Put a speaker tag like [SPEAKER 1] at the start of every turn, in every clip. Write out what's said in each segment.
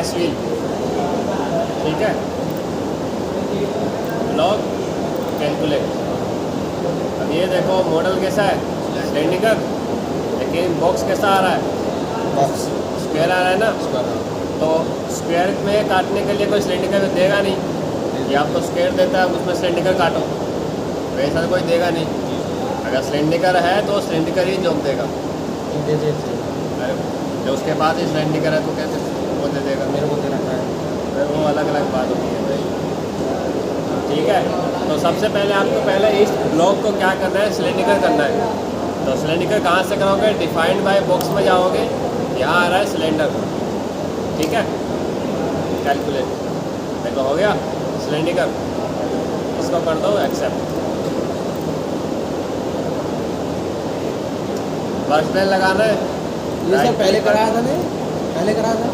[SPEAKER 1] Dash wheel, ठीक है। Log calculate. अब ये देखो मॉडल कैसा है, सिलेंडर, लेकिन बॉक्स कैसा आ रहा है,
[SPEAKER 2] बॉक्स
[SPEAKER 1] स्क्वायर आ रहा है ना। तो स्क्वायर में काटने के लिए कोई सिलेंडर देगा नहीं, ये आपको स्क्वायर देता है, उसमें सिलेंडर काटो, वैसा कोई देगा नहीं। अगर सिलेंडर है तो सिलेंडर ही जोक देगा, जो उसके बाद ही सिलेंडर है तो कैसे वो दे देगा,
[SPEAKER 2] मेरे को दे रखा है।
[SPEAKER 1] वो अलग अलग बात होती है भाई, ठीक है। तो सबसे पहले आपको पहले इस ब्लॉक को क्या करना है, सिलेंडर करना है। तो सिलेंडर कहाँ से करोगे, डिफाइंड बाय बॉक्स में जाओगे, यहाँ आ रहा है सिलेंडर, ठीक है। कैलकुलेट, देखो हो गया सिलेंडर, इसको कर दो एक्सेप्ट। वर्क प्लेन लगाना है,
[SPEAKER 2] ये सब पहले कराया था ने, पहले कराया था।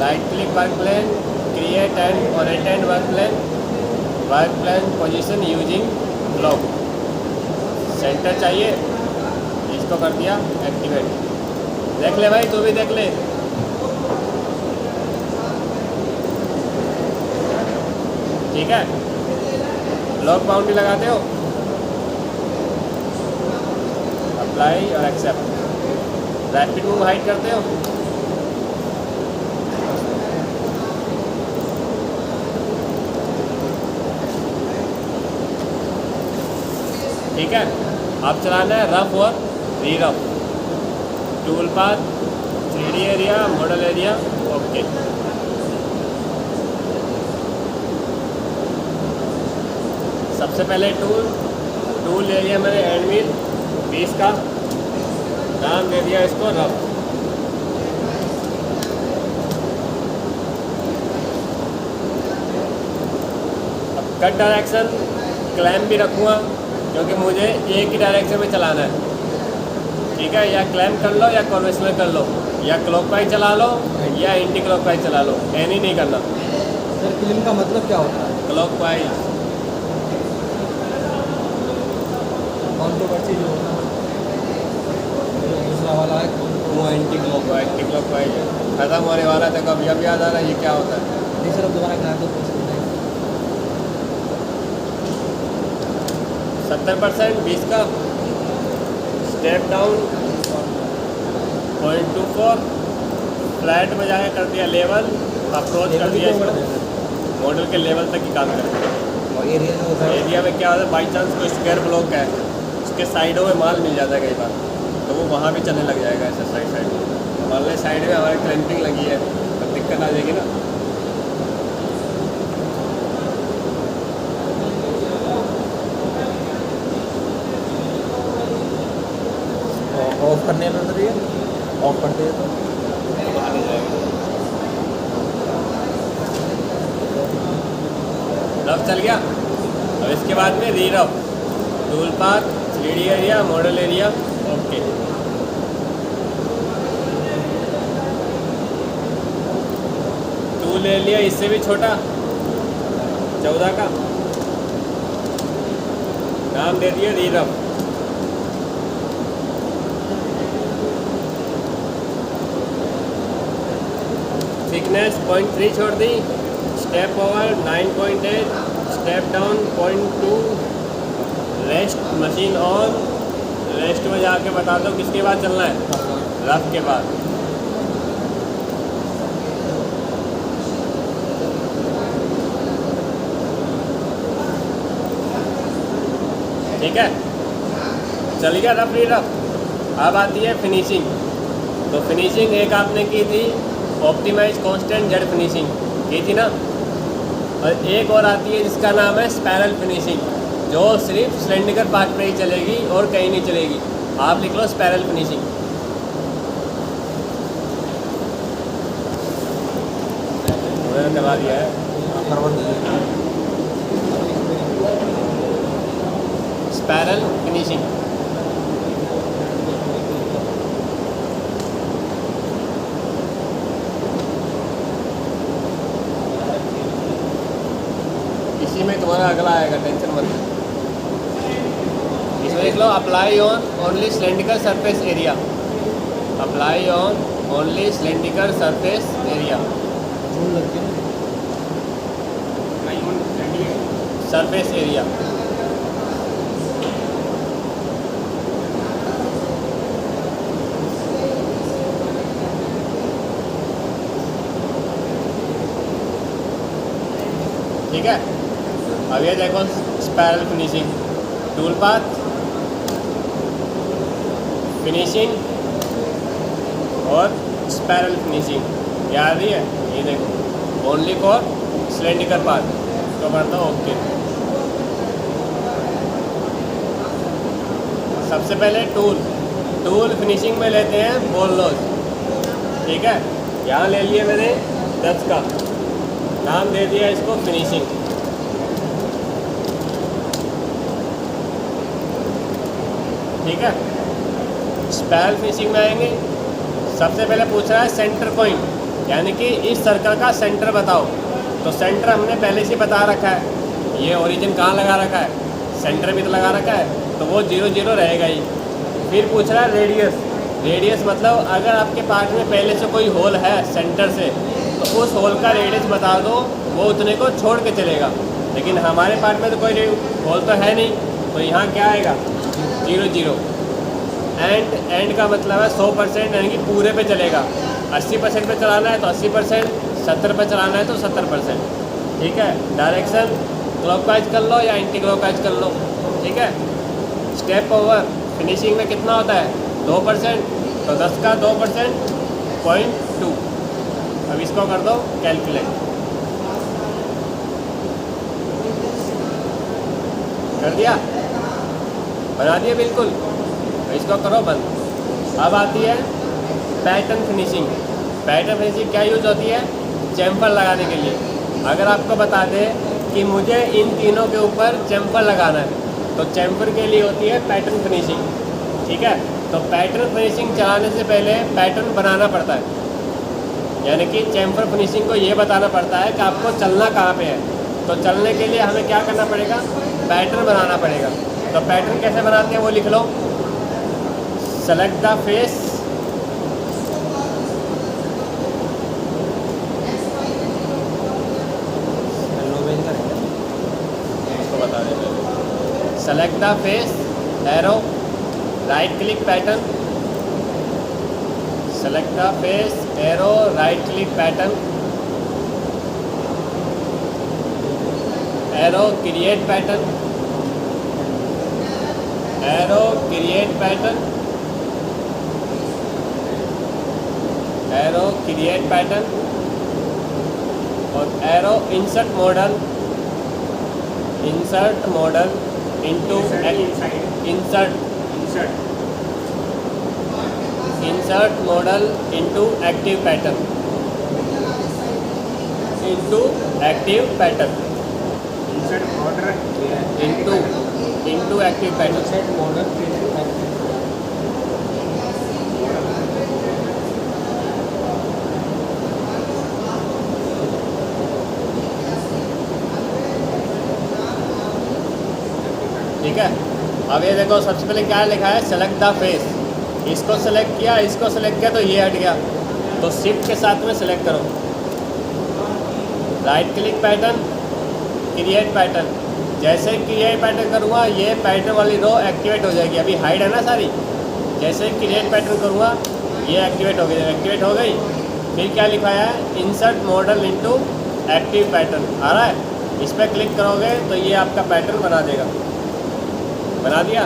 [SPEAKER 1] Right click work plane, create and oriented work plane position using block. Center चाहिए, इसको कर दिया एक्टिवेट। देख ले भाई, तू भी देख ले। ठीक है, ब्लॉक बाउंड्री लगाते हो, अप्लाई और एक्सेप्ट। रैपिड मूव हाइड करते हो, ठीक है। अब चलाना है रफ और री rough. Tool path, 3D area, model area, okay. सबसे पहले टूल ले लिया मैंने एंड व्हील 20 का, नाम दे दिया इसको रफ। अब कट डायरेक्शन क्लैम्प भी रखूँगा, क्योंकि मुझे एक ही डायरेक्शन में चलाना है, ठीक है। या क्लैम्प कर लो या कॉन्वेंशनल कर लो, या क्लॉकवाइज चला लो या एंटी क्लॉकवाइज चला लो, एनी नहीं करना।
[SPEAKER 2] सर क्लिम का मतलब क्या होता है?
[SPEAKER 1] क्लॉकवाइज।
[SPEAKER 2] कॉन्ट्रोवर्सी जो दूसरा वाला है
[SPEAKER 1] वो एंटी क्लॉकवाइज है, खत्म होने वाला था। कब अब याद आ रहा है ये क्या होता है।
[SPEAKER 2] नहीं सर, अब दोबारा करा दो।
[SPEAKER 1] 70% 20 का, स्टेप डाउन 0.24, फ्लैट में जाके कर दिया लेवल, अप्रोच कर दिया इसको, मॉडल के लेवल तक ही काम करें।
[SPEAKER 2] और एरिया जो होता है,
[SPEAKER 1] एरिया में क्या होता है, बाई चांस कोई स्क्वायर ब्लॉक है, उसके साइडों में माल मिल जाता है कई बार, तो वो वहाँ भी चलने लग जाएगा ऐसे साइड में। मान लें साइड में हमारी क्लैंपिंग लगी है, तो दिक्कत आ जाएगी ना।
[SPEAKER 2] ऑफ करने में तो ये ऑफ करते हैं तो
[SPEAKER 1] बाहर नहीं जाएगा। रफ चल गया। अब इसके बाद में री rough, tool path, 3D area, model area, okay. Tool ले लिया इससे भी छोटा 14 का, नाम दे दिया री रफ। थिकनेस 0.3 छोड़ दी, step over 9.8, step down 0.2, rest machine on. Rest में जाके बता दो किसके बाद चलना है, रफ के बाद। ठीक है, चल गया रफ री रफ। अब आती है फिनिशिंग। तो फिनिशिंग एक आपने की थी ऑप्टिमाइज कांस्टेंट जेड फिनिशिंग की थी ना, और एक और आती है जिसका नाम है स्पाइरल फिनिशिंग, जो सिर्फ सिलेंडर पार्ट पे ही चलेगी और कहीं नहीं चलेगी। आप लिख लो स्पाइरल फिनिशिंग। मैंने करवा दिया है, स्पाइरल फिनिशिंग। इसी में तुम्हारा अगला आएगा, टेंशन मत लो। इसमें देख लो apply on only cylindrical surface area, apply on only cylindrical surface area,
[SPEAKER 2] जून लग गया
[SPEAKER 1] सरफेस एरिया। ठीक है, अब ये देखो spiral finishing, tool path, finishing और स्पाइरल फिनिशिंग याद ही है। ये देखो ओनली फॉर सिलेंड्रिकल पाथ, तो करता हूँ ओके। सबसे पहले टूल फिनिशिंग में लेते हैं बॉल नोज। ठीक है, यहाँ ले लिए मैंने 10 का, नाम दे दिया इसको फिनिशिंग। ठीक है, स्पाइरल फिनिशिंग में आएंगे। सबसे पहले पूछ रहा है सेंटर पॉइंट, यानी कि इस सर्कल का सेंटर बताओ। तो सेंटर हमने पहले से बता रखा है, ये ओरिजिन कहाँ लगा रखा है, सेंटर भी तो लगा रखा है, तो वो 0 0 रहेगा ही। फिर पूछ रहा है रेडियस मतलब अगर आपके पार्ट में पहले से कोई होल है सेंटर से, तो उस होल का रेडियस बता दो, वो उतने को छोड़ के चलेगा। लेकिन हमारे पार्ट में तो कोई होल तो है नहीं, तो यहाँ क्या आएगा 0 0। एंड का मतलब है 100%, यानी कि पूरे पे चलेगा। 80% पे चलाना है तो 80%, 70 पे चलाना है तो 70%। ठीक है, डायरेक्शन क्लॉकवाइज कर लो या एंटी क्लॉकवाइज कर लो। ठीक है, स्टेप ओवर फिनिशिंग में कितना होता है 2%, तो 10 का 2% 0.2। अब इसको कर दो कैलकुलेट, कर दिया, बना दिया बिल्कुल। इसको करो बंद। अब आती है पैटर्न फिनिशिंग। पैटर्न फिनिशिंग क्या यूज होती है, चैम्फर लगाने के लिए। अगर आपको बता दें कि मुझे इन तीनों के ऊपर चैम्फर लगाना है, तो चैम्फर के लिए होती है पैटर्न फिनिशिंग। ठीक है, तो पैटर्न फिनिशिंग चलाने से पहले पैटर्न बनाना पड़ता है, यानी कि चैम्फर फिनिशिंग को ये बताना पड़ता है कि आपको चलना कहाँ पे है। तो चलने के लिए हमें क्या करना पड़ेगा, पैटर्न बनाना पड़ेगा। तो पैटर्न कैसे बनाते हैं वो लिख लो। सेलेक्ट द फेस, इसको बता देंगे। Select the face, arrow, right click pattern, select the face, arrow, right click pattern, arrow create pattern, arrow create pattern, arrow create pattern और arrow insert model into insert model into active pattern, into active pattern, into active pattern. ठीक है, अब ये देखो सबसे पहले क्या लिखा है, सेलेक्ट द फेस। इसको सेलेक्ट किया, इसको सेलेक्ट किया, तो ये हट गया। तो शिफ्ट के साथ में सेलेक्ट करो, right click pattern, create pattern. जैसे क्रिएट पैटर्न करूँगा ये पैटर्न वाली रो एक्टिवेट हो जाएगी। अभी हाइड है ना सारी, जैसे क्रिएट पैटर्न करूँगा ये एक्टिवेट हो गई। एक्टिवेट हो गई, फिर क्या लिखा है, insert model into active pattern आ रहा है। इस पर क्लिक करोगे तो ये आपका पैटर्न बना देगा। बना दिया,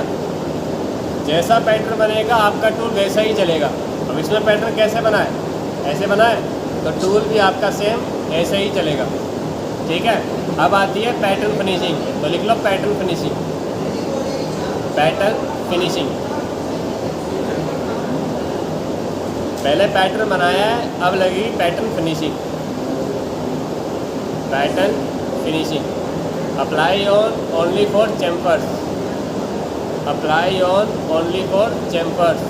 [SPEAKER 1] जैसा पैटर्न बनेगा आपका टूल वैसा ही चलेगा। अब इसमें पैटर्न कैसे बनाए, ऐसे बनाए तो टूल भी आपका सेम ऐसे ही चलेगा। ठीक है, अब आती है पैटर्न फिनिशिंग। तो लिख लो पैटर्न फिनिशिंग, पैटर्न फिनिशिंग। पहले पैटर्न बनाया है, अब लगी pattern finishing. Pattern finishing, apply on only for chamfers, apply on only for chamfers.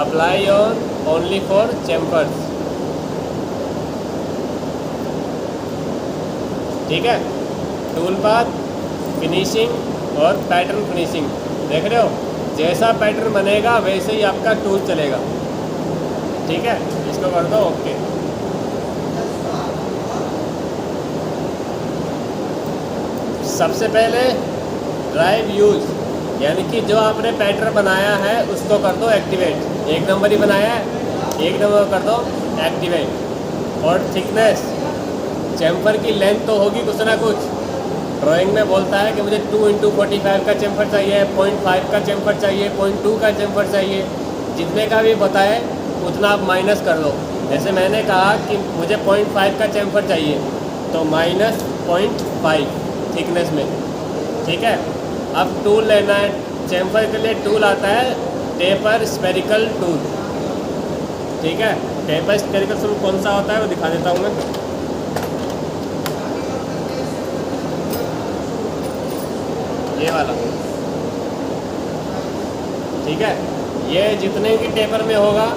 [SPEAKER 1] Apply on only for chamfers. ठीक है, टूल पाथ, फिनिशिंग और पैटर्न फिनिशिंग। देख रहे हो, जैसा पैटर्न बनेगा वैसे ही आपका टूल चलेगा। ठीक है, इसको कर दो ओके। सबसे पहले ड्राइव यूज, यानी कि जो आपने पैटर्न बनाया है उसको कर दो एक्टिवेट। एक नंबर ही बनाया है, एक नंबर कर दो एक्टिवेट। और थिकनेस, चैम्फर की लेंथ तो होगी कुछ ना कुछ। ड्राइंग में बोलता है कि मुझे 2x45 का चैम्फर चाहिए, 0.5 का चैम्फर चाहिए, 0.2 का चैम्फर चाहिए। जितने का भी बताए उतना आप माइनस कर दो। जैसे मैंने कहा कि मुझे 0.5 का चैम्फर चाहिए तो माइनस 0.5 थिकनेस में। ठीक है, अब टूल लेना है। चैम्फर के लिए टूल आता है टेपर स्फेरिकल टूल। ठीक है, टेपर स्फेरिकल टूल कौन सा होता है वो दिखा देता हूँ मैं। ये वाला। ठीक है, ये जितने की टेपर में होगा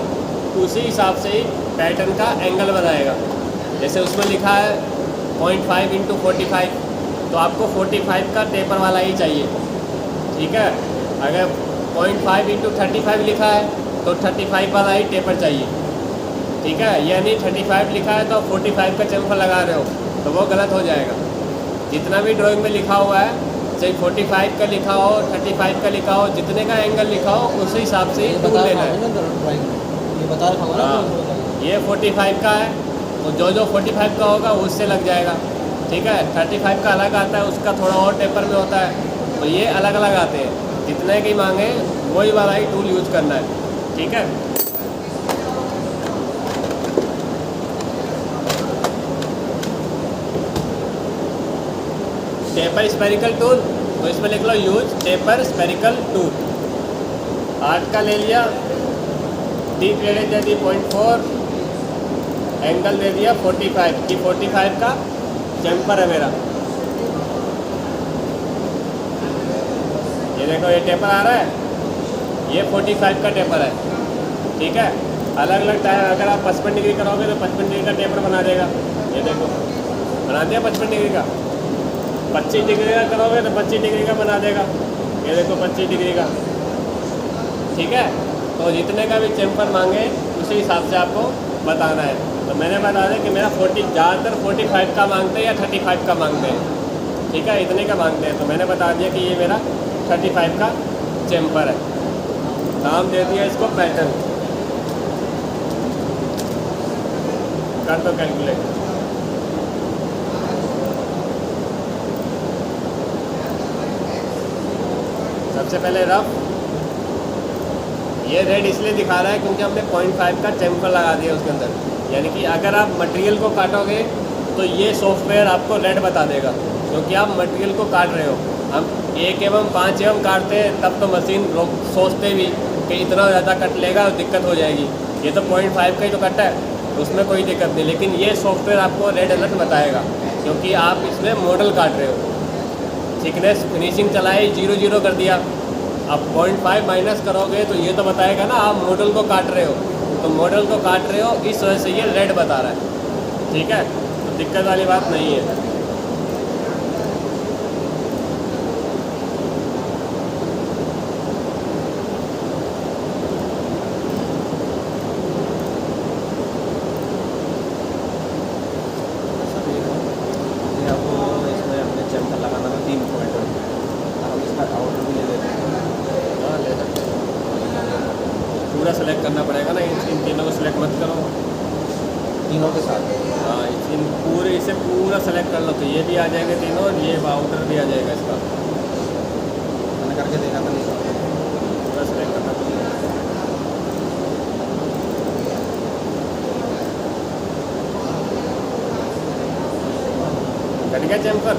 [SPEAKER 1] उसी हिसाब से ही पैटर्न का एंगल बनाएगा। जैसे उसमें लिखा है 0.5 × 45, तो आपको 45 का टेपर वाला ही चाहिए। ठीक है, अगर 0.5 × 35 लिखा है तो 35 वाला ही टेपर चाहिए। ठीक है, यानी 35 लिखा है तो 45 का चैम्फर लगा रहे हो तो वो गलत हो जाएगा। जितना भी ड्राइंग में लिखा हुआ है, चाहे 45 का लिखा हो, 35 का लिखा हो, जितने का एंगल लिखा हो उस हिसाब से ही टूल लेना है।
[SPEAKER 2] ये बता रखा होगा ना,
[SPEAKER 1] ये 45 का है तो जो जो 45 का होगा उससे लग जाएगा। ठीक है, 35 का अलग आता है, उसका थोड़ा और टेपर में होता है, तो ये अलग अलग आते हैं। जितने की मांगे वही वाला ही टूल यूज करना है। ठीक है, टेपर स्फेरिकल टूल, तो इसमें लिख लो यूज टेपर स्फेरिकल टूल। 8 का ले लिया, डीप रेडियस दे दी 0.4, एंगल दे दिया 45 की 45 का चैम्फर है मेरा। ये देखो, ये टेपर आ रहा है, ये 45 का टेपर है। ठीक है, अलग अलग टाइम, अगर आप 55 डिग्री करोगे तो 55 डिग्री का टेपर बना देगा। ये देखो, बना दिया 55 डिग्री का। 25 डिग्री का करोगे तो 25 डिग्री का बना देगा। ये देखो 25 डिग्री का। ठीक है, तो जितने का भी चैम्फर मांगे उसी हिसाब से आपको बताना है। तो मैंने बता दें कि मेरा ज़्यादातर 45 का मांगते हैं या 35 का मांगते हैं। ठीक है, इतने का मांगते हैं, तो मैंने बता दिया कि ये मेरा 35 का चैम्फर है। नाम दे दिया इसको पैटर्न। कर दो कैलकुलेट। सबसे पहले रफ, ये रेड इसलिए दिखा रहा है क्योंकि हमने 0.5 का चैम्फर लगा दिया उसके अंदर। यानी कि अगर आप मटेरियल को काटोगे तो ये सॉफ्टवेयर आपको रेड बता देगा, क्योंकि आप मटेरियल को काट रहे हो। हम 1 एवं 5 एवं काटते हैं तब तो मशीन लोग सोचते भी कि इतना ज़्यादा कट लेगा और दिक्कत हो जाएगी। ये तो 0.5 का ही तो कट है, उसमें कोई दिक्कत नहीं। लेकिन ये सॉफ्टवेयर आपको रेड अलर्ट बताएगा क्योंकि आप इसमें मॉडल काट रहे हो। थिकनेस फिनिशिंग चलाई 0 कर दिया, अब 0.5 माइनस करोगे तो ये तो बताएगा ना आप मॉडल को काट रहे हो। तो मॉडल को काट रहे हो, इस वजह से ये रेड बता रहा है। ठीक है, तो दिक्कत वाली बात नहीं है। पूरा सेलेक्ट करना पड़ेगा ना, इन तीनों को सेलेक्ट मत करो,
[SPEAKER 2] तीनों के साथ।
[SPEAKER 1] हाँ, इन पूरे इसे पूरा सेलेक्ट कर लो तो ये भी आ जाएंगे तीनों और ये आउटर भी आ जाएगा इसका।
[SPEAKER 2] मैंने करके देखा था, नहीं
[SPEAKER 1] पूरा सेलेक्ट करना पड़ेगा। कट गया चैम्फर,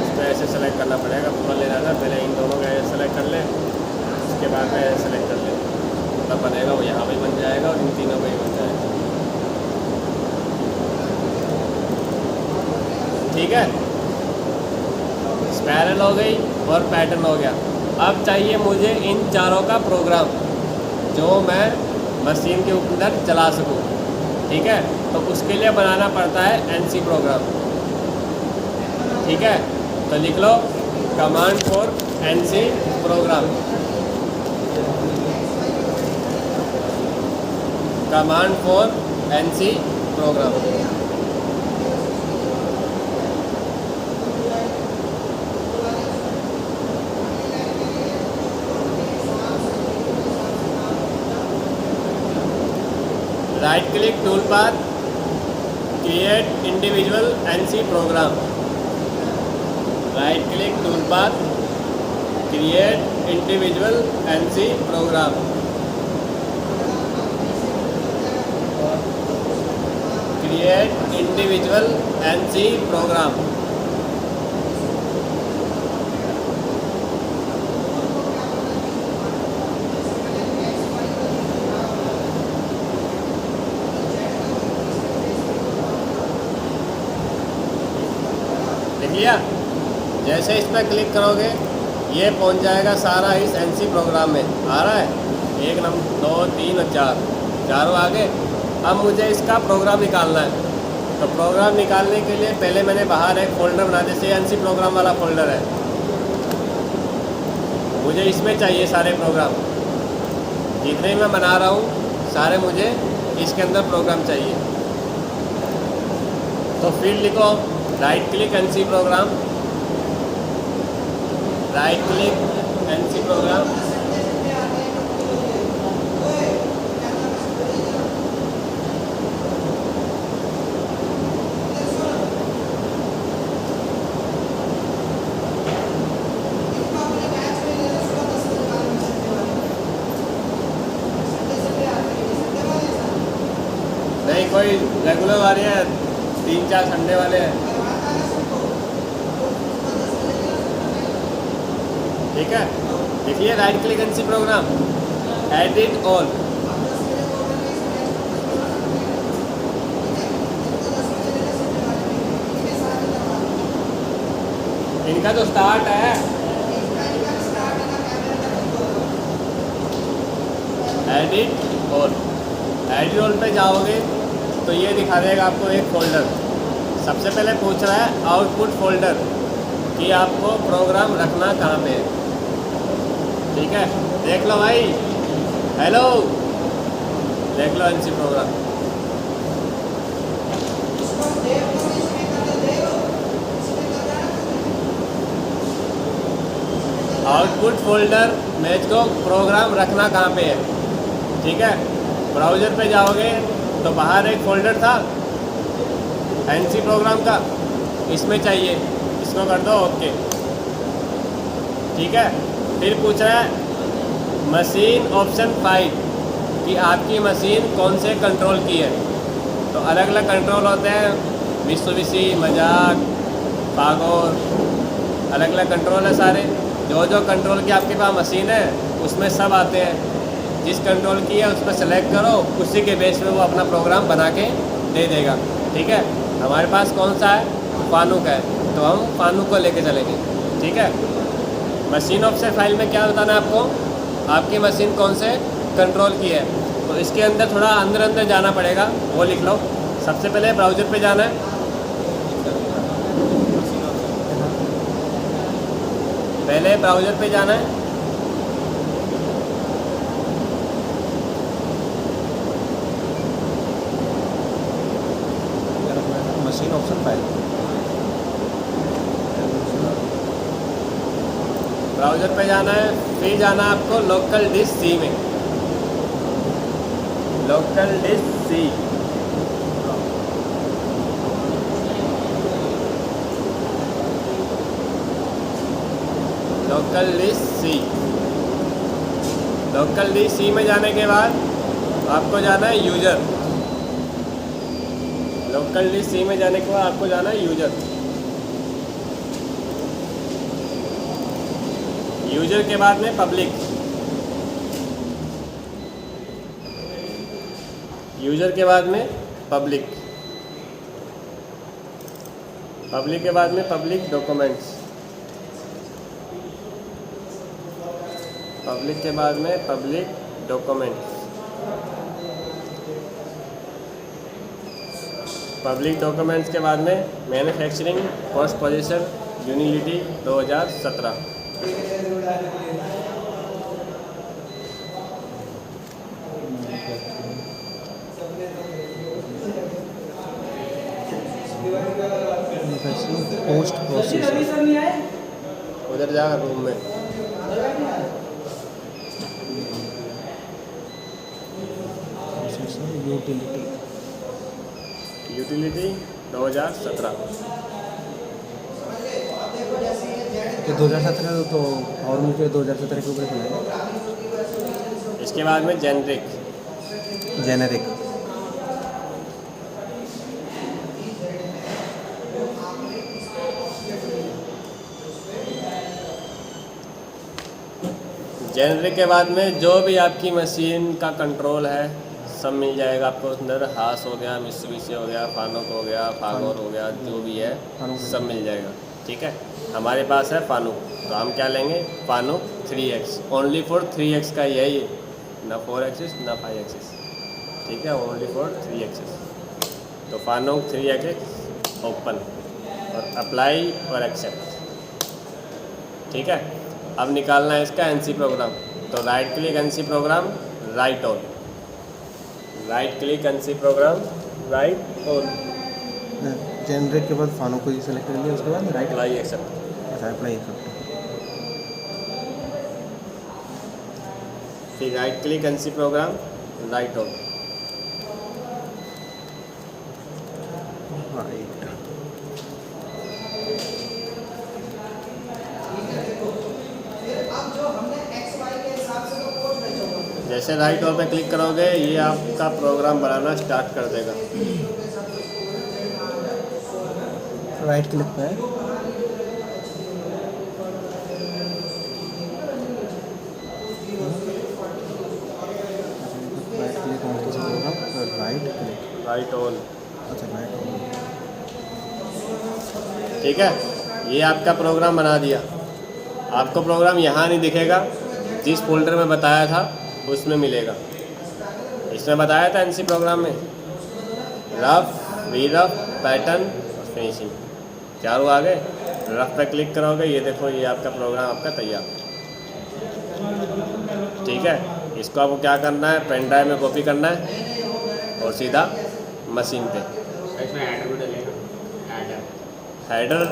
[SPEAKER 1] इसमें ऐसे सेलेक्ट करना पड़ेगा, पूरा लेना था। पहले इन दोनों का सेलेक्ट कर ले, उसके बाद में सेलेक्ट कर ले, तब बनेगा वो यहाँ भी बन जाएगा और इन तीनों का ही बन जाएगा। ठीक है, स्पाइरल हो गई और पैटर्न हो गया। अब चाहिए मुझे इन चारों का प्रोग्राम जो मैं मशीन के अंदर चला सकूँ। ठीक है, तो उसके लिए बनाना पड़ता है NC प्रोग्राम। ठीक है, तो लिख लो command for NC program, command for NC program. Right click tool path, create individual NC program. Right click tool path, create individual NC program. Create individual NC program. लिया, जैसे इस पर क्लिक करोगे ये पहुंच जाएगा सारा इस एनसी प्रोग्राम में। आ रहा है 1 नंबर 2 3 और 4 चारों आगे। अब मुझे इसका प्रोग्राम निकालना है, तो प्रोग्राम निकालने के लिए पहले मैंने बाहर एक फ़ोल्डर बना, जैसे एनसी प्रोग्राम वाला फ़ोल्डर है, मुझे इसमें चाहिए सारे प्रोग्राम जितने मैं बना रहा हूँ सारे मुझे इसके अंदर प्रोग्राम चाहिए। तो फिर लिखो right click NC program, right click NC program. नहीं कोई रेगुलर वाले हैं, 3-4 संडे वाले हैं। ठीक है, देखिए right click NC program, edit all. इनका तो स्टार्ट है, एडिट ऑल। एडिट ऑल पे जाओगे तो ये दिखा देगा आपको एक फ़ोल्डर। सबसे पहले पूछ रहा है आउटपुट फ़ोल्डर कि आपको प्रोग्राम रखना कहाँ पे है। ठीक है, देख लो भाई, हेलो, देख लो एनसी प्रोग्राम। आउटपुट फ़ोल्डर में को प्रोग्राम रखना कहाँ पे है। ठीक है, ब्राउज़र पे जाओगे तो बाहर एक फ़ोल्डर था एनसी प्रोग्राम का, इसमें चाहिए, इसको कर दो ओके। ठीक है, फिर पूछ रहा है मशीन ऑप्शन 5 कि आपकी मशीन कौन से कंट्रोल की है। तो अलग अलग कंट्रोल होते हैं, मित्सुबिशी, मजाक, पागोर, अलग अलग कंट्रोल है सारे। जो जो कंट्रोल की आपके पास मशीन है उसमें सब आते हैं। जिस कंट्रोल की है उस पर सेलेक्ट करो, उसी के बेस पे वो अपना प्रोग्राम बना के दे देगा। ठीक है, हमारे पास कौन सा है, फानुक है, तो हम फानुक को लेके चलेंगे। ठीक है, मशीन ऑप्शन फाइल में क्या बताना है आपको, आपकी मशीन कौन से कंट्रोल की है। तो इसके अंदर थोड़ा अंदर जाना पड़ेगा, वो लिख लो। सबसे पहले ब्राउज़र पे जाना है, पहले ब्राउज़र पे जाना है।
[SPEAKER 2] मशीन ऑप्शन फाइल,
[SPEAKER 1] ब्राउज़र पे जाना है, फिर जाना है आपको लोकल डिस्क सी में, local disk C. Local disk C, local disk C में जाने के बाद आपको जाना है यूज़र। लोकल डिस्क सी में जाने के बाद आपको जाना है यूज़र। यूज़र के बाद में पब्लिक, यूज़र के बाद में पब्लिक, पब्लिक के बाद में पब्लिक डॉक्यूमेंट्स, पब्लिक के बाद में पब्लिक डॉक्यूमेंट्स, पब्लिक डॉक्यूमेंट्स के बाद में manufacturing post position utility 2017।
[SPEAKER 2] Post processor
[SPEAKER 1] उधर जा रूम में।
[SPEAKER 2] Utility
[SPEAKER 1] utility 2017।
[SPEAKER 2] तो 2017 तो और मुझे 2017 के ऊपर खुला
[SPEAKER 1] इसके बाद में जेनरिक।
[SPEAKER 2] जेनेरिक।
[SPEAKER 1] जेनरिक के बाद में जो भी आपकी मशीन का कंट्रोल है सब मिल जाएगा आपको अंदर। हास हो गया, मित्सुबिशी हो गया, फानुक हो गया, फागोर हो गया, जो भी है सब मिल जाएगा। ठीक है, हमारे पास है फानुक, तो हम क्या लेंगे? फानुक 3X। ओनली फॉर 3X का यही, ना 4 एक्सिस ना 5 एक्सिस। ठीक है, ओनली फॉर 3 एक्सिस। तो फानुक 3X ओपन और अप्लाई और एक्सेप्ट। ठीक है, अब निकालना है इसका एनसी प्रोग्राम। तो right click NC program, right on. Right click NC program, right on.
[SPEAKER 2] Generate के बाद फानो को ही सेलेक्ट कर लिया, उसके बाद right
[SPEAKER 1] apply accept.
[SPEAKER 2] Apply accept.
[SPEAKER 1] फिर right click NC program, right on.
[SPEAKER 2] Right.
[SPEAKER 1] जैसे राइट ऑन पे क्लिक करोगे ये आपका प्रोग्राम बनाना स्टार्ट कर देगा।
[SPEAKER 2] राइट क्लिक पे राइट क्लिक ऑन किसी प्रोग्राम पर राइट क्लिक,
[SPEAKER 1] राइट ऑन।
[SPEAKER 2] अच्छा राइट ऑन।
[SPEAKER 1] ठीक है, ये आपका प्रोग्राम बना दिया। आपको प्रोग्राम यहाँ नहीं दिखेगा, जिस फोल्डर में बताया था उसमें मिलेगा। इसमें बताया था एनसी प्रोग्राम में रफ, वी रफ, पैटर्न और फिनिशिंग चारों आ गए। रफ पे क्लिक करोगे, ये देखो ये आपका प्रोग्राम आपका तैयार। ठीक है, इसको आपको क्या करना है? पेन ड्राइव में कॉपी करना है और सीधा मशीन पे।
[SPEAKER 3] इसमें हेडर भी डलेगा।
[SPEAKER 1] हेडर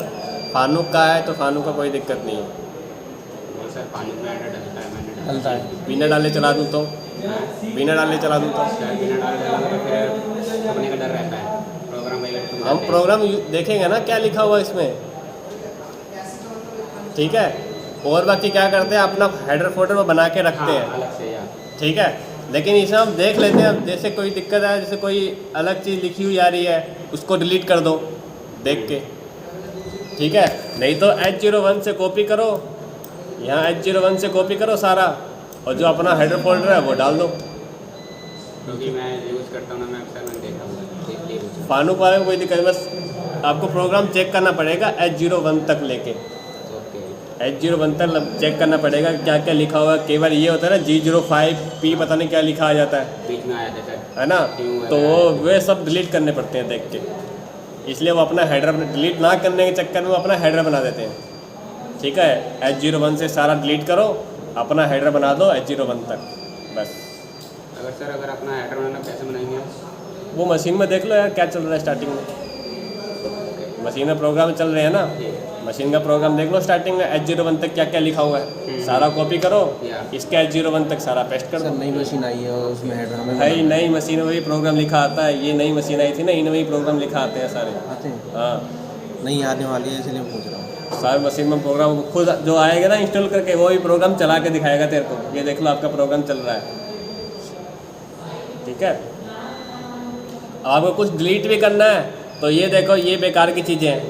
[SPEAKER 1] फानुक का है तो फानुक का कोई दिक्कत नहीं है।
[SPEAKER 3] वो सर पानी में हेडर डलता है, मैंने
[SPEAKER 2] डलता है।
[SPEAKER 1] बिना डाले चला दूँ तो? बिना डाले चला दूँ तो?
[SPEAKER 3] सर बिना डाल देगा तो फिर अपने का डर रहता है। प्रोग्राम वगैरह तुम
[SPEAKER 1] हम प्रोग्राम देखेंगे ना क्या लिखा हुआ इसमें। ठीक है, और बाकी क्या करते हैं अपना हेडर फोल्डर में बना के रखते हैं।
[SPEAKER 3] अलग से यार।
[SPEAKER 1] ठीक है, लेकिन इसमें हम देख लेते हैं। जैसे कोई दिक्कत है, जैसे कोई अलग चीज़ लिखी हुई आ रही है, उसको डिलीट कर दो देख के। ठीक है, नहीं तो H01 से कॉपी करो, यहाँ H01 से कॉपी करो सारा, और जो अपना हेडर फोल्डर है वो डाल दो।
[SPEAKER 3] क्योंकि मैं यूज़ करता हूँ ना, मैं अक्सर मैंने देखा हुआ है, इसलिए पूछा।
[SPEAKER 1] फानुक वाले में कोई दिक्कत, बस आपको प्रोग्राम चेक करना पड़ेगा H01 तक लेके।
[SPEAKER 3] ओके।
[SPEAKER 1] H01 तक चेक करना पड़ेगा क्या क्या लिखा हुआ है। कई बार ये होता है ना G05P पता नहीं क्या लिखा आ जाता है,
[SPEAKER 3] बीच में आया था सर।
[SPEAKER 1] है ना, तो वे सब डिलीट करने पड़ते हैं देख के। इसलिए वो अपना हेडर डिलीट ना करने के चक्कर में वो अपना हेडर बना देते हैं। ठीक है, H01 से सारा डिलीट करो, अपना हेडर बना दो H01 तक बस।
[SPEAKER 3] अगर अपना हेडर बनाना कैसे बनाएंगे आप?
[SPEAKER 1] वो मशीन में देख लो यार क्या चल रहा है स्टार्टिंग में। मशीन में प्रोग्राम चल रहे हैं ना, मशीन का प्रोग्राम देख लो स्टार्टिंग में H01 तक क्या क्या लिखा हुआ है, सारा कॉपी करो, इसके H01 तक सारा पेस्ट कर दो।
[SPEAKER 2] नई मशीन आई है और उसमें हेडर हमें
[SPEAKER 1] भाई नई मशीन में भी प्रोग्राम लिखा आता है। ये नई मशीन आई थी ना, इनमें ही प्रोग्राम लिखा आते हैं सारे।
[SPEAKER 2] आते हैं,
[SPEAKER 1] हाँ,
[SPEAKER 2] नहीं आने वाली है इसलिए पूछ रहा हूँ।
[SPEAKER 1] सारे मशीन में प्रोग्राम खुद जो आएगा ना इंस्टॉल करके, वो ही प्रोग्राम चला के दिखाएगा तेरे को। ये देख लो आपका प्रोग्राम चल रहा है। ठीक है, अब आपको कुछ डिलीट भी करना है तो ये देखो, ये बेकार की चीज़ें हैं।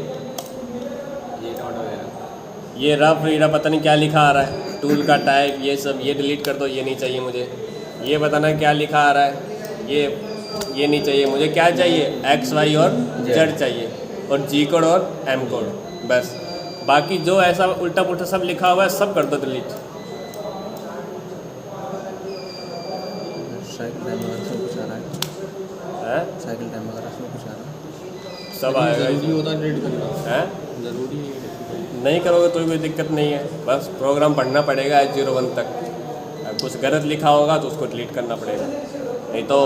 [SPEAKER 3] ये डॉट वगैरह।
[SPEAKER 1] ये रफ रीडर पता नहीं क्या लिखा आ रहा है, टूल का टाइप, ये सब ये डिलीट कर दो, ये नहीं चाहिए मुझे। ये बताना क्या लिखा आ रहा है, ये नहीं चाहिए मुझे। क्या चाहिए? X, Y और Z चाहिए, और G कोड और M कोड बस। बाकी जो ऐसा उल्टा पुल्टा सब लिखा हुआ है सब कर दो डिलीट।
[SPEAKER 2] साइकिल टाइम वगैरह सब कुछ आ रहा है,
[SPEAKER 1] हैं?
[SPEAKER 2] साइकिल टाइम वगैरह सब कुछ आ रहा है।
[SPEAKER 1] सब आएगा
[SPEAKER 2] ज़रूरी होता है डिलीट करना,
[SPEAKER 1] हैं?
[SPEAKER 2] ज़रूरी है।
[SPEAKER 1] नहीं करोगे तो कोई दिक्कत नहीं है, बस प्रोग्राम पढ़ना पड़ेगा H01 तक। अब कुछ गलत लिखा होगा तो उसको डिलीट करना पड़ेगा, नहीं तो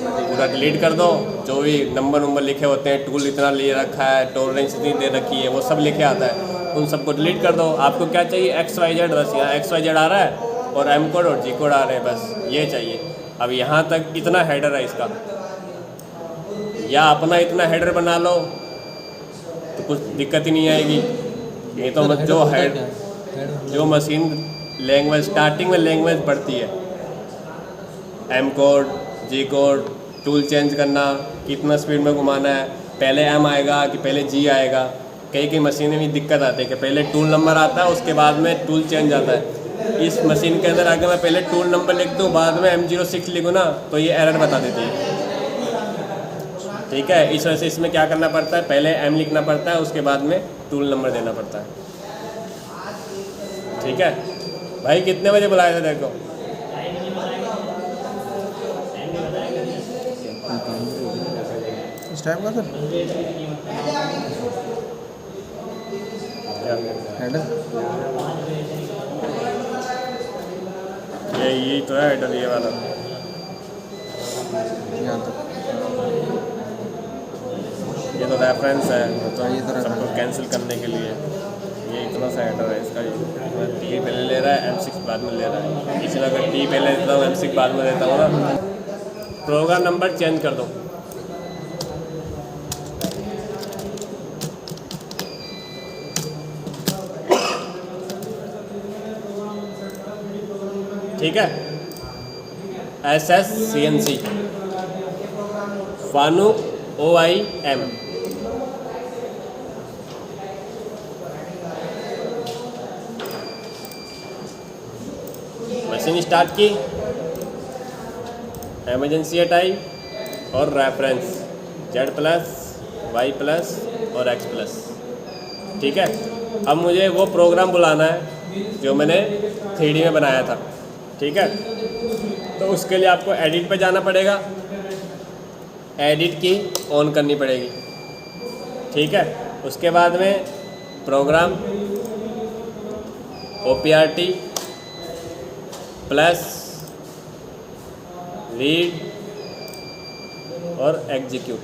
[SPEAKER 1] पूरा डिलीट कर दो। जो भी नंबर लिखे होते हैं, टूल इतना ले रखा है, टॉलरेंस इतनी दे रखी है, वो सब लिखे आता है, उन सबको डिलीट कर दो। आपको क्या चाहिए, XYZ, बस यहाँ XYZ आ रहा है और M कोड और G कोड आ रहे हैं, बस ये चाहिए। अब यहाँ तक इतना हेडर है इसका, या अपना इतना हेडर बना लो तो कुछ दिक्कत ही नहीं आएगी। ये तो जो मशीन लैंग्वेज स्टार्टिंग में लैंग्वेज पढ़ती है, M code, G code, tool change करना, कितना स्पीड में घुमाना है, पहले M आएगा कि पहले G आएगा। कई मशीनें में दिक्कत आती है कि पहले टूल नंबर आता है, उसके बाद में टूल चेंज आता है। इस मशीन के अंदर आके मैं पहले टूल नंबर लिख दूँ, बाद में M06 लिखूँ ना, तो ये एरर बता देती है। ठीक है, इस वजह से इसमें क्या करना पड़ता है, पहले M लिखना पड़ता है, उसके बाद में टूल नंबर देना पड़ता है। ठीक है भाई, कितने बजे बुलाया था देखो?
[SPEAKER 2] इस टाइम का सर हेडर
[SPEAKER 1] यही तो है हेडर, ये वाला।
[SPEAKER 2] यहाँ तक
[SPEAKER 1] ये तो रेफरेंस है, तो
[SPEAKER 2] ये तो
[SPEAKER 1] सबको कैंसिल करने के लिए ये इतना सा हेडर है इसका। ये T पहले ले रहा है, M6 बाद में ले रहा है। इसलिए अगर T पहले देता हूँ, M6 बाद में देता हूँ ना, प्रोग्राम नंबर चेंज कर दो। ठीक है, SSCNC Fanu OIM। Machine start की, इमरजेंसी हटाई और रेफरेंस Z+, Y+ और X+। ठीक है, अब मुझे वो प्रोग्राम बुलाना है जो मैंने 3D में बनाया था। ठीक है, तो उसके लिए आपको एडिट पे जाना पड़ेगा, एडिट की ऑन करनी पड़ेगी। ठीक है, उसके बाद में प्रोग्राम OPRT प्लस रीड और एग्जीक्यूट।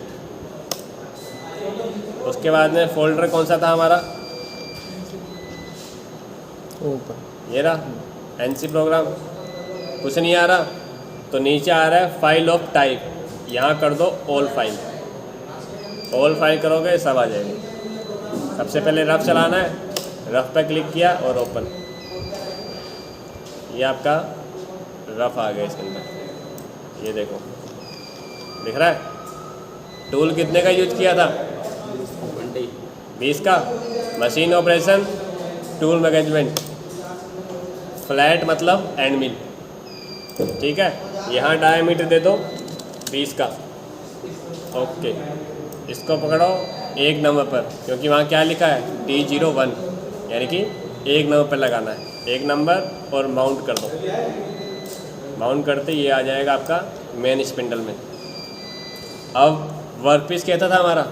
[SPEAKER 1] उसके बाद में फोल्डर कौन सा था हमारा,
[SPEAKER 2] ऊपर
[SPEAKER 1] ये रहा NC प्रोग्राम। कुछ नहीं आ रहा तो नीचे आ रहा है फाइल ऑफ टाइप, यहाँ कर दो ऑल फाइल। ऑल फाइल करोगे सब आ जाएगी। सबसे पहले रफ चलाना है, रफ पे क्लिक किया और ओपन। ये आपका रफ आ गया इसके अंदर, ये देखो दिख रहा है। टूल कितने का यूज किया था, 20 का। Machine operation, tool management, flat मतलब एंड मिल। ठीक है, यहाँ डायमीटर दे दो 20 का। ओके, इसको पकड़ो 1 नंबर पर, क्योंकि वहाँ क्या लिखा है D01, यानी कि 1 नंबर पर लगाना है। 1 नंबर और माउंट कर दो। माउंट करते ये आ जाएगा आपका मेन स्पिंडल में। अब वर्क पीस कहता था हमारा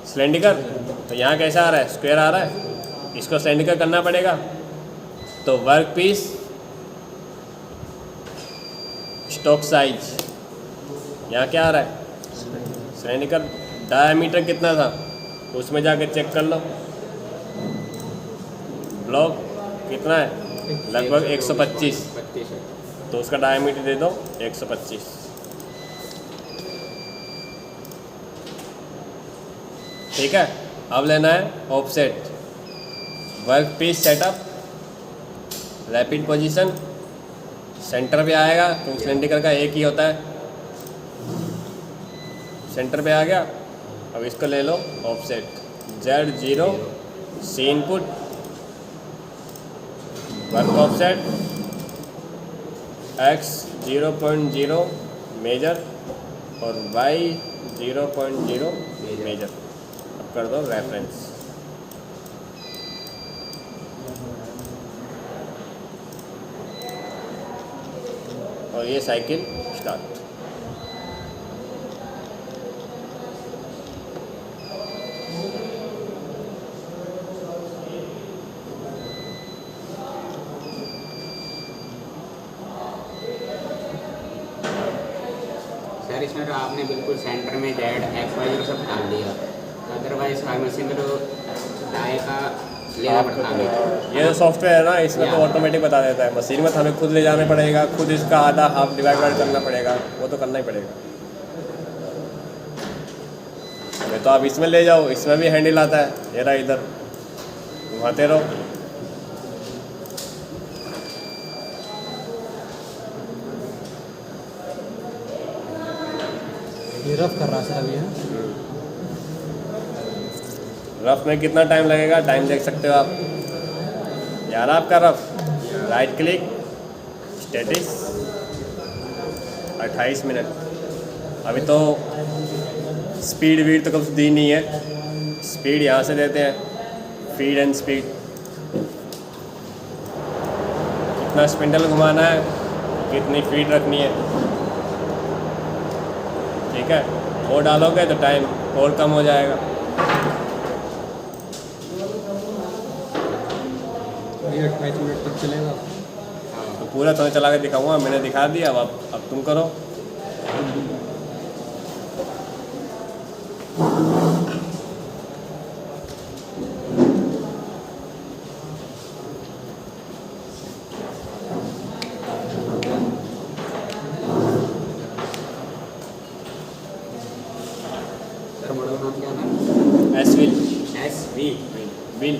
[SPEAKER 1] सिलेंडर, तो यहाँ कैसा आ रहा है, स्क्वायर आ रहा है। इसको सिलेंडर करना पड़ेगा, तो वर्क पीस स्टॉक साइज, यहाँ क्या आ रहा है सिलेंडर। डायमीटर कितना था उसमें जाके चेक कर लो। ब्लॉक कितना है, लगभग 125, तो उसका डायमीटर दे दो 125। ठीक है, अब लेना है offset. Work piece setup, rapid position, center पे आएगा क्योंकि सिलेंडर का एक ही होता है। सेंटर पे आ गया, अब इसको ले लो offset Z0 C input, work offset X 0.0 measure और Y 0.0 मेजर। अब कर दो रेफरेंस। और ये साइकिल स्टार्ट।
[SPEAKER 3] सर आपने बिल्कुल सेंटर में जेड एक्स वाई और सब डाल दिया, अदरवाइज हर मशीन में तो डाई का लेना पड़ता है।
[SPEAKER 1] ये जो सॉफ्टवेयर है ना, इसमें तो ऑटोमेटिक बता देता है। मशीन में तो हमें खुद ले जाना पड़ेगा, खुद इसका आधा हाफ डिवाइड करना पड़ेगा, वो तो करना ही पड़ेगा। तो आप इसमें ले जाओ, इसमें भी हैंडल आता है, ये रहा इधर, घुमाते रहो।
[SPEAKER 2] ये रफ कर रहा है सर अभी है।
[SPEAKER 1] रफ में कितना टाइम लगेगा, टाइम देख सकते हो आप। यार आपका rough, right click, status, 28 minute. अभी तो स्पीड वीड तो कभी दी नहीं है, स्पीड यहाँ से देते हैं, फीड एंड स्पीड। कितना स्पिंडल घुमाना है, कितनी फीड रखनी है, ठीक है। वो डालोगे तो टाइम और कम हो जाएगा।
[SPEAKER 2] ये 28 मिनट तक चलेगा।
[SPEAKER 1] तो पूरा तुम्हें चला के दिखाऊंगा, मैंने दिखा दिया, अब तुम करो।
[SPEAKER 3] सर मॉडल नाम क्या था?
[SPEAKER 1] S will,
[SPEAKER 3] SV।
[SPEAKER 1] Will.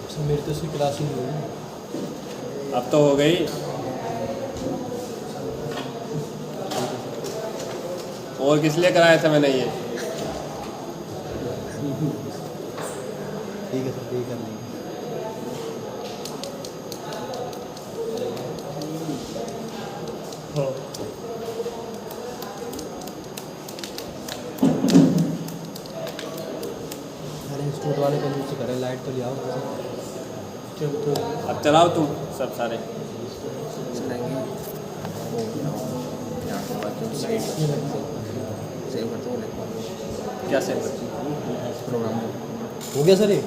[SPEAKER 2] Sir मेरी तो इसकी क्लास ही नहीं हुई।
[SPEAKER 1] अब तो हो गई। और किस लिए कराया था मैंने ये?
[SPEAKER 2] ठीक है सर, ठीक कर लेंगे। अरे इंस्टीट्यूट वाले का यूज करें, लाइट तो ले आओ। चल तो
[SPEAKER 1] अब चलाओ तुम सब सारे।
[SPEAKER 2] चलाएंगे। सेव करते हो
[SPEAKER 1] क्या सेव?
[SPEAKER 2] प्रोग्राम हो गया सर ये।